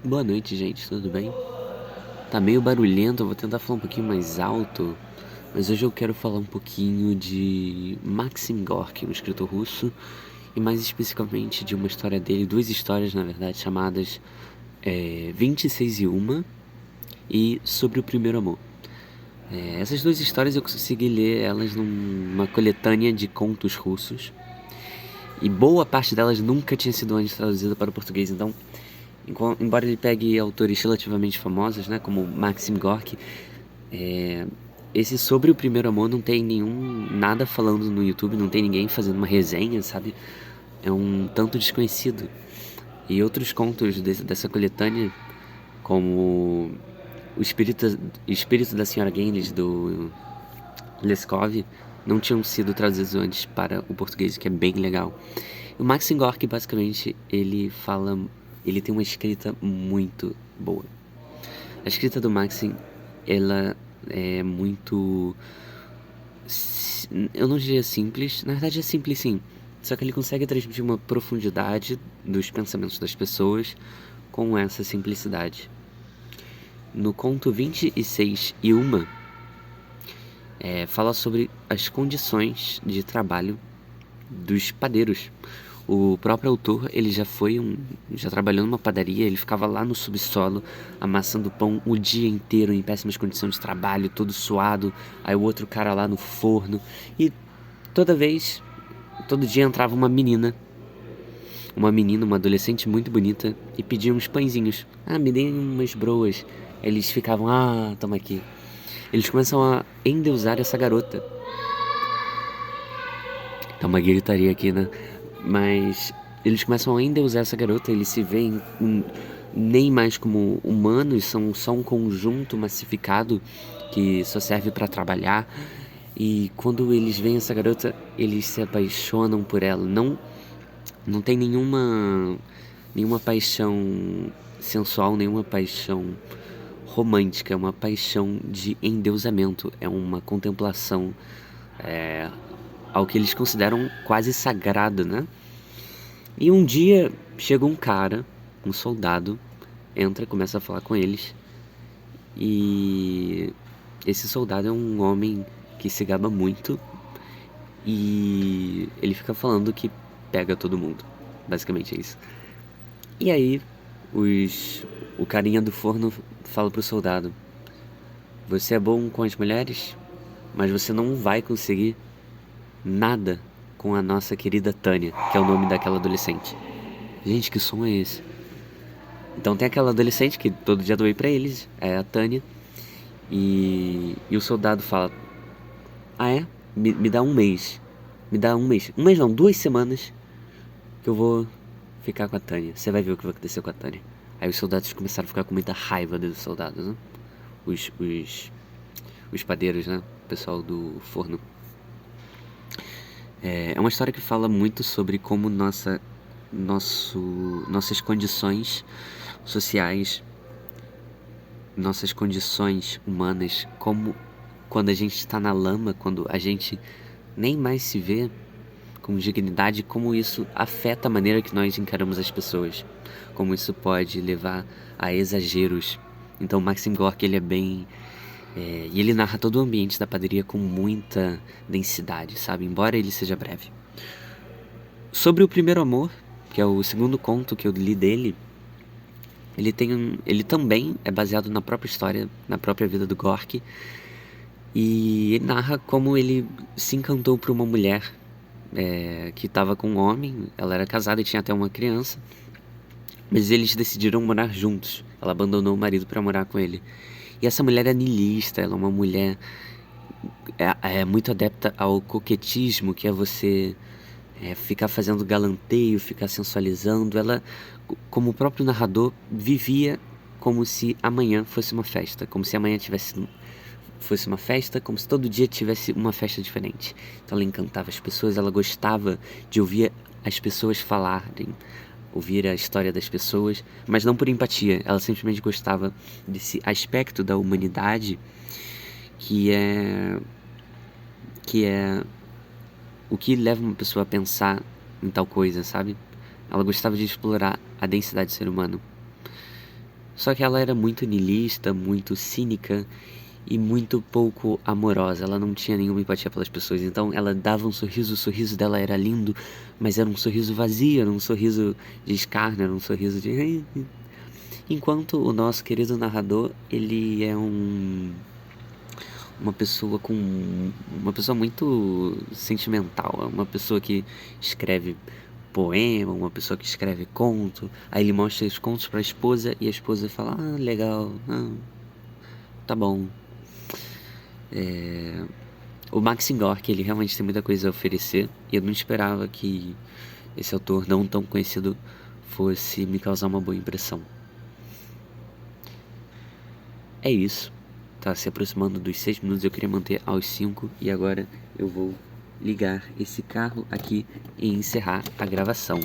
Boa noite, gente, tudo bem? Tá meio barulhento, eu vou tentar falar um pouquinho mais alto, mas hoje eu quero falar um pouquinho de Maxim Gorky, um escritor russo, e mais especificamente de uma história dele, duas histórias na verdade, chamadas 26 e uma e Sobre o Primeiro Amor. Essas duas histórias eu consegui ler elas numa coletânea de contos russos, e boa parte delas nunca tinha sido antes traduzida para o português, então embora ele pegue autores relativamente famosos, né, como Maxim Gorky, esse Sobre o Primeiro Amor não tem nada falando no YouTube, não tem ninguém fazendo uma resenha, sabe? É um tanto desconhecido. E outros contos dessa coletânea, como o Espírito da Senhora Genlis, do Leskov, não tinham sido traduzidos antes para o português, o que é bem legal. O Maxim Gorky, basicamente, ele tem uma escrita muito boa. A escrita do Maxim, ela é muito, eu não diria simples, na verdade é simples sim, só que ele consegue transmitir uma profundidade dos pensamentos das pessoas com essa simplicidade. No conto 26 e uma, fala sobre as condições de trabalho dos padeiros. O próprio autor, ele já trabalhou numa padaria, ele ficava lá no subsolo, amassando pão o dia inteiro, em péssimas condições de trabalho, todo suado, aí o outro cara lá no forno, e todo dia entrava uma adolescente muito bonita, e pedia uns pãezinhos. Ah, me deem umas broas. Eles ficavam, toma aqui. Eles começam a endeusar essa garota. Tá uma gritaria aqui, né? Mas eles começam a endeusar essa garota, eles se veem nem mais como humanos, são só um conjunto massificado que só serve pra trabalhar. E quando eles veem essa garota, eles se apaixonam por ela. Não tem nenhuma paixão sensual, nenhuma paixão romântica, é uma paixão de endeusamento, é uma contemplação ao que eles consideram quase sagrado, né? E um dia chega um cara, um soldado, entra, começa a falar com eles, e esse soldado é um homem que se gaba muito, e ele fica falando que pega todo mundo. Basicamente é isso. E aí, o carinha do forno fala pro soldado: Você é bom com as mulheres, mas você não vai conseguir nada com a nossa querida Tânia, que é o nome daquela adolescente. Gente, que som é esse? Então tem aquela adolescente que todo dia doei pra eles, é a Tânia. E o soldado fala: Ah, é? Me dá um mês. Me dá um mês. Um mês não, 2 semanas que eu vou ficar com a Tânia. Você vai ver o que vai acontecer com a Tânia. Aí os soldados começaram a ficar com muita raiva dos soldados, né? Os, os, os padeiros, né? O pessoal do forno. É uma história que fala muito sobre como nossas condições sociais, nossas condições humanas, como quando a gente está na lama, quando a gente nem mais se vê com dignidade, como isso afeta a maneira que nós encaramos as pessoas, como isso pode levar a exageros. Então Maxim Gorky, ele é bem... e ele narra todo o ambiente da padaria com muita densidade, sabe? Embora ele seja breve. Sobre o primeiro amor, que é o segundo conto que eu li dele, ele também é baseado na própria história, na própria vida do Gorky, e ele narra como ele se encantou por uma mulher que estava com um homem. Ela era casada e tinha até uma criança, mas eles decidiram morar juntos. Ela abandonou o marido para morar com ele. E essa mulher é niilista, ela é uma mulher muito adepta ao coquetismo, que é você ficar fazendo galanteio, ficar sensualizando. Ela, como o próprio narrador, vivia como se amanhã fosse uma festa, como se amanhã fosse uma festa, como se todo dia tivesse uma festa diferente. Então ela encantava as pessoas, ela gostava de ouvir as pessoas falarem, ouvir a história das pessoas, mas não por empatia, ela simplesmente gostava desse aspecto da humanidade que é que é o que leva uma pessoa a pensar em tal coisa, sabe? Ela gostava de explorar a densidade do ser humano. Só que ela era muito niilista, muito cínica e muito pouco amorosa. Ela não tinha nenhuma empatia pelas pessoas. Então ela dava um sorriso, o sorriso dela era lindo, mas era um sorriso vazio, era um sorriso de escárnio, era um sorriso de... Enquanto o nosso querido narrador, ele é uma pessoa uma pessoa muito sentimental, é uma pessoa que escreve poema, uma pessoa que escreve conto. Aí ele mostra os contos para a esposa e a esposa fala: "Ah, legal. Ah, tá bom". O Maxim Gorky, ele realmente tem muita coisa a oferecer, e eu não esperava que esse autor não tão conhecido fosse me causar uma boa impressão. É isso. Tá se aproximando dos 6 minutos, eu queria manter aos 5 e agora eu vou ligar esse carro aqui e encerrar a gravação.